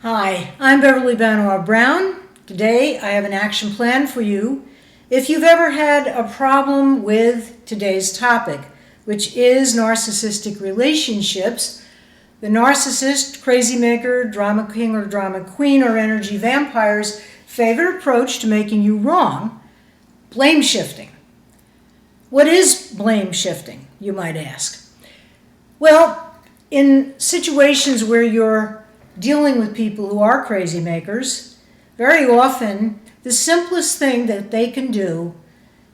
Hi, I'm Beverly Benoit Brown. Today I have an action plan for you if you've ever had a problem with today's topic, which is narcissistic relationships. The narcissist, crazy maker, drama king or drama queen, or energy vampire's favorite approach to making you wrong, blame shifting. What is blame shifting, you might ask? Well, in situations where you're dealing with people who are crazy makers, very often the simplest thing that they can do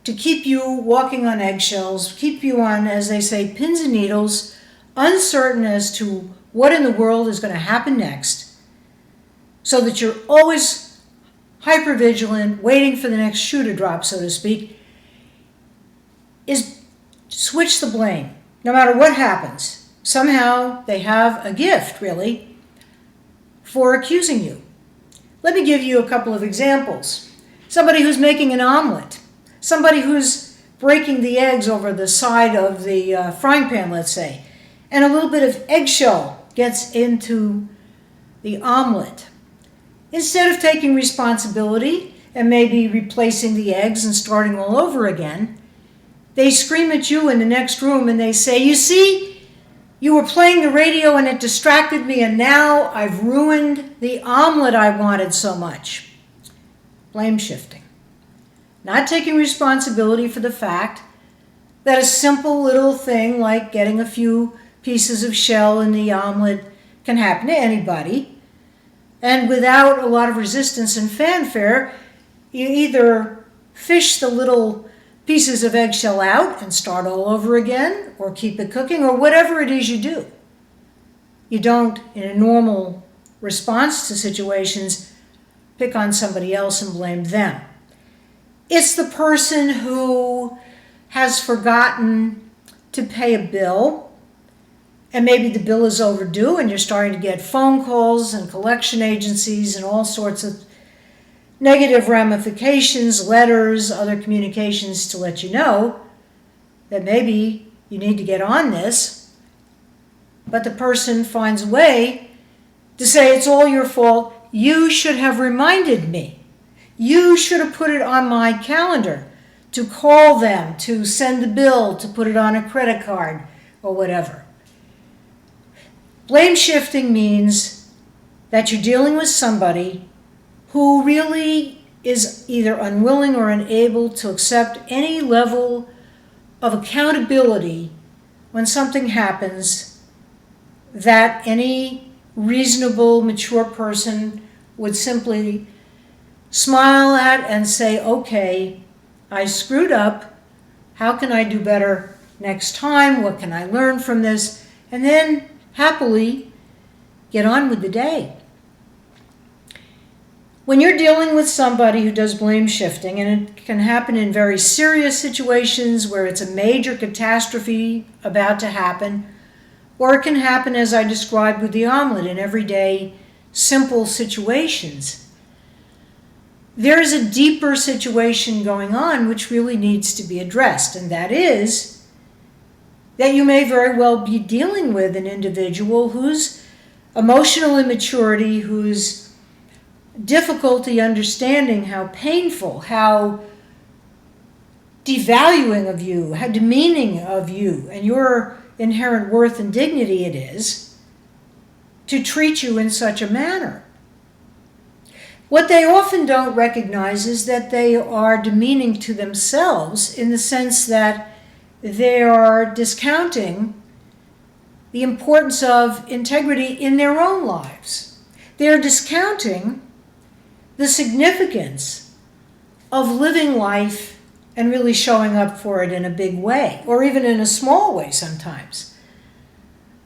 to keep you walking on eggshells, keep you on, as they say, pins and needles, uncertain as to what in the world is going to happen next, so that you're always hypervigilant, waiting for the next shoe to drop, so to speak, is switch the blame. No matter what happens, somehow they have a gift, really, for accusing you. Let me give you a couple of examples. Somebody who's making an omelet, somebody who's breaking the eggs over the side of the frying pan, let's say, and a little bit of eggshell gets into the omelet. Instead of taking responsibility and maybe replacing the eggs and starting all over again, they scream at you in the next room and they say, "You see, you were playing the radio and it distracted me, and now I've ruined the omelet I wanted so much." Blame shifting. Not taking responsibility for the fact that a simple little thing like getting a few pieces of shell in the omelet can happen to anybody. And without a lot of resistance and fanfare, you either fish the little pieces of eggshell out and start all over again, or keep it cooking, or whatever it is you do. You don't, in a normal response to situations, pick on somebody else and blame them. It's the person who has forgotten to pay a bill, and maybe the bill is overdue and you're starting to get phone calls and collection agencies and all sorts of negative ramifications, letters, other communications to let you know that maybe you need to get on this. But the person finds a way to say, "It's all your fault. You should have reminded me. You should have put it on my calendar to call them, to send the bill, to put it on a credit card," or whatever. Blame shifting means that you're dealing with somebody who really is either unwilling or unable to accept any level of accountability when something happens that any reasonable, mature person would simply smile at and say, "Okay, I screwed up. How can I do better next time? What can I learn from this?" And then happily get on with the day. When you're dealing with somebody who does blame shifting, and it can happen in very serious situations where it's a major catastrophe about to happen, or it can happen, as I described with the omelet, in everyday simple situations, there is a deeper situation going on which really needs to be addressed, and that is that you may very well be dealing with an individual whose emotional immaturity, whose difficulty understanding how painful, how devaluing of you, how demeaning of you and your inherent worth and dignity it is to treat you in such a manner. What they often don't recognize is that they are demeaning to themselves in the sense that they are discounting the importance of integrity in their own lives. They're discounting the significance of living life and really showing up for it in a big way, or even in a small way sometimes,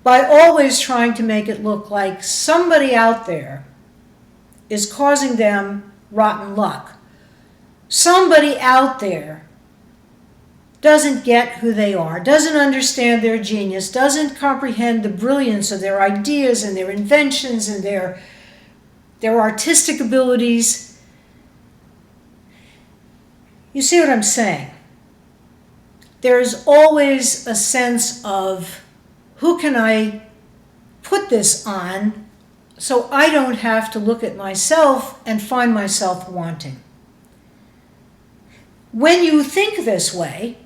by always trying to make it look like somebody out there is causing them rotten luck. Somebody out there doesn't get who they are, doesn't understand their genius, doesn't comprehend the brilliance of their ideas and their inventions and their artistic abilities. You see what I'm saying? There's always a sense of, who can I put this on so I don't have to look at myself and find myself wanting. When you think this way,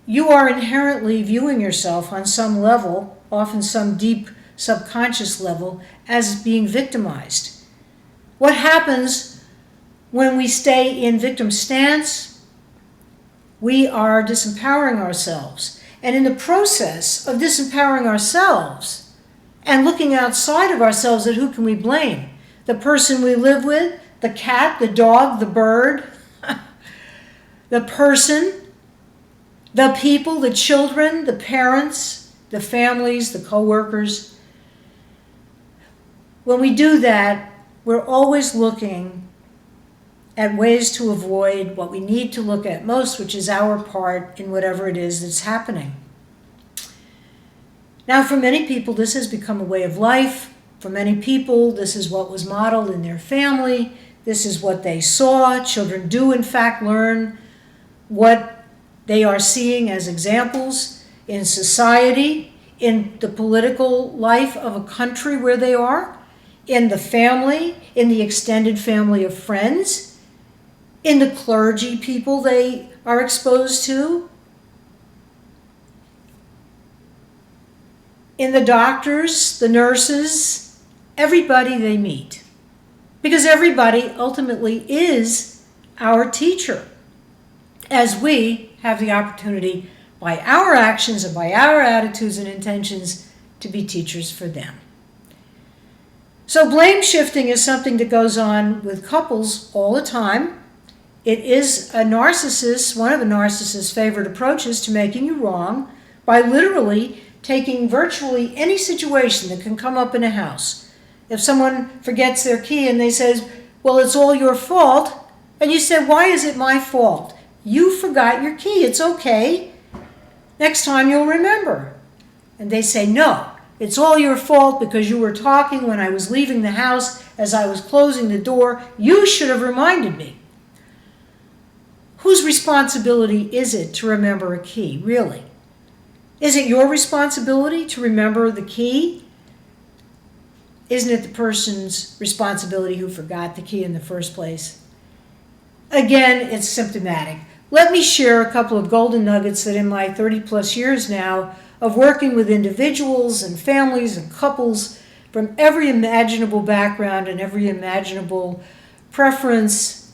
you are inherently viewing yourself on some level, often some deep subconscious level, as being victimized. What happens when we stay in victim stance? We are disempowering ourselves. And in the process of disempowering ourselves and looking outside of ourselves at who can we blame? The person we live with, the cat, the dog, the bird, the person, the people, the children, the parents, the families, the co-workers. When we do that, we're always looking at ways to avoid what we need to look at most, which is our part in whatever it is that's happening. Now, for many people, this has become a way of life. For many people, this is what was modeled in their family. This is what they saw. Children do, in fact, learn what they are seeing as examples in society, in the political life of a country where they are, in the family, in the extended family of friends, in the clergy people they are exposed to, in the doctors, the nurses, everybody they meet. Because everybody ultimately is our teacher, as we have the opportunity by our actions and by our attitudes and intentions to be teachers for them. So blame shifting is something that goes on with couples all the time. It is one of a narcissist's favorite approaches to making you wrong by literally taking virtually any situation that can come up in a house. If someone forgets their key and they say, well, it's all your fault, and you say, why is it my fault? You forgot your key. It's okay. Next time you'll remember. And they say, no, it's all your fault because you were talking when I was leaving the house as I was closing the door. You should have reminded me. Whose responsibility is it to remember a key, really? Is it your responsibility to remember the key? Isn't it the person's responsibility who forgot the key in the first place? Again, it's symptomatic. Let me share a couple of golden nuggets that in my 30-plus years now of working with individuals and families and couples from every imaginable background and every imaginable preference,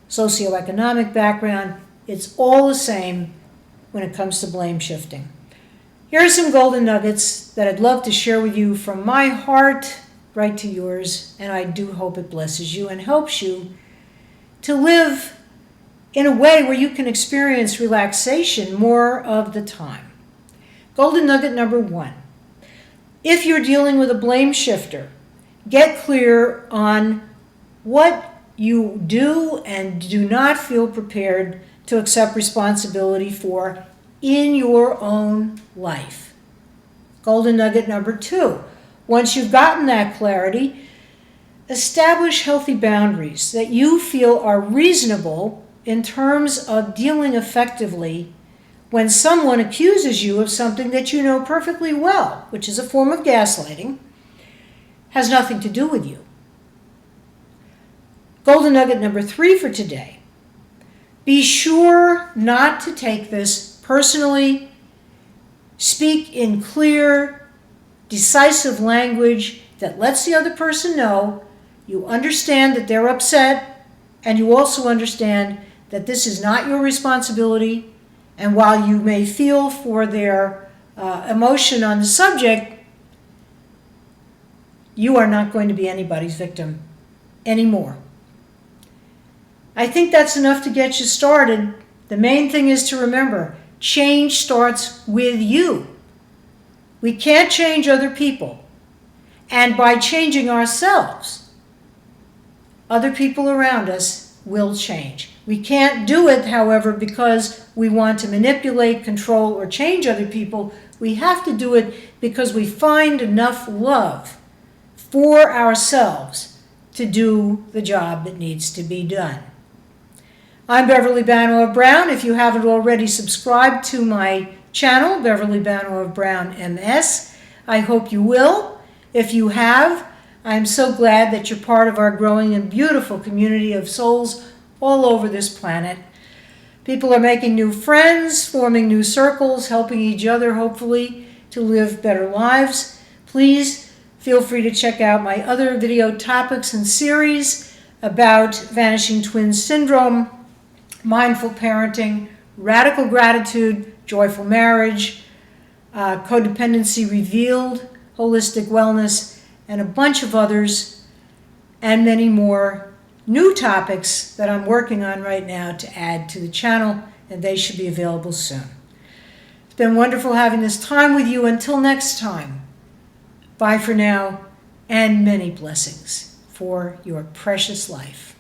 socioeconomic background, it's all the same when it comes to blame shifting. Here are some golden nuggets that I'd love to share with you from my heart right to yours, and I do hope it blesses you and helps you to live in a way where you can experience relaxation more of the time. Golden nugget number 1. If you're dealing with a blame shifter, get clear on what you do and do not feel prepared to accept responsibility for in your own life. Golden nugget number 2. Once you've gotten that clarity, establish healthy boundaries that you feel are reasonable in terms of dealing effectively when someone accuses you of something that you know perfectly well, which is a form of gaslighting, has nothing to do with you. Golden nugget number 3 for today. Be sure not to take this personally. Speak in clear, decisive language that lets the other person know you understand that they're upset, and you also understand that this is not your responsibility. And while you may feel for their emotion on the subject, you are not going to be anybody's victim anymore. I think that's enough to get you started. The main thing is to remember, change starts with you. We can't change other people. And by changing ourselves, other people around us will change. We can't do it, however, because we want to manipulate, control, or change other people. We have to do it because we find enough love for ourselves to do the job that needs to be done. I'm Beverly Bano of Brown. If you haven't already subscribed to my channel, Beverly Bano of Brown MS, I hope you will. If you have, I'm so glad that you're part of our growing and beautiful community of souls all over this planet. People are making new friends, forming new circles, helping each other, hopefully, to live better lives. Please feel free to check out my other video topics and series about vanishing twin syndrome, mindful parenting, radical gratitude, joyful marriage, codependency revealed, holistic wellness, and a bunch of others, and many more new topics that I'm working on right now to add to the channel, and they should be available soon. It's been wonderful having this time with you. Until next time, bye for now, and many blessings for your precious life.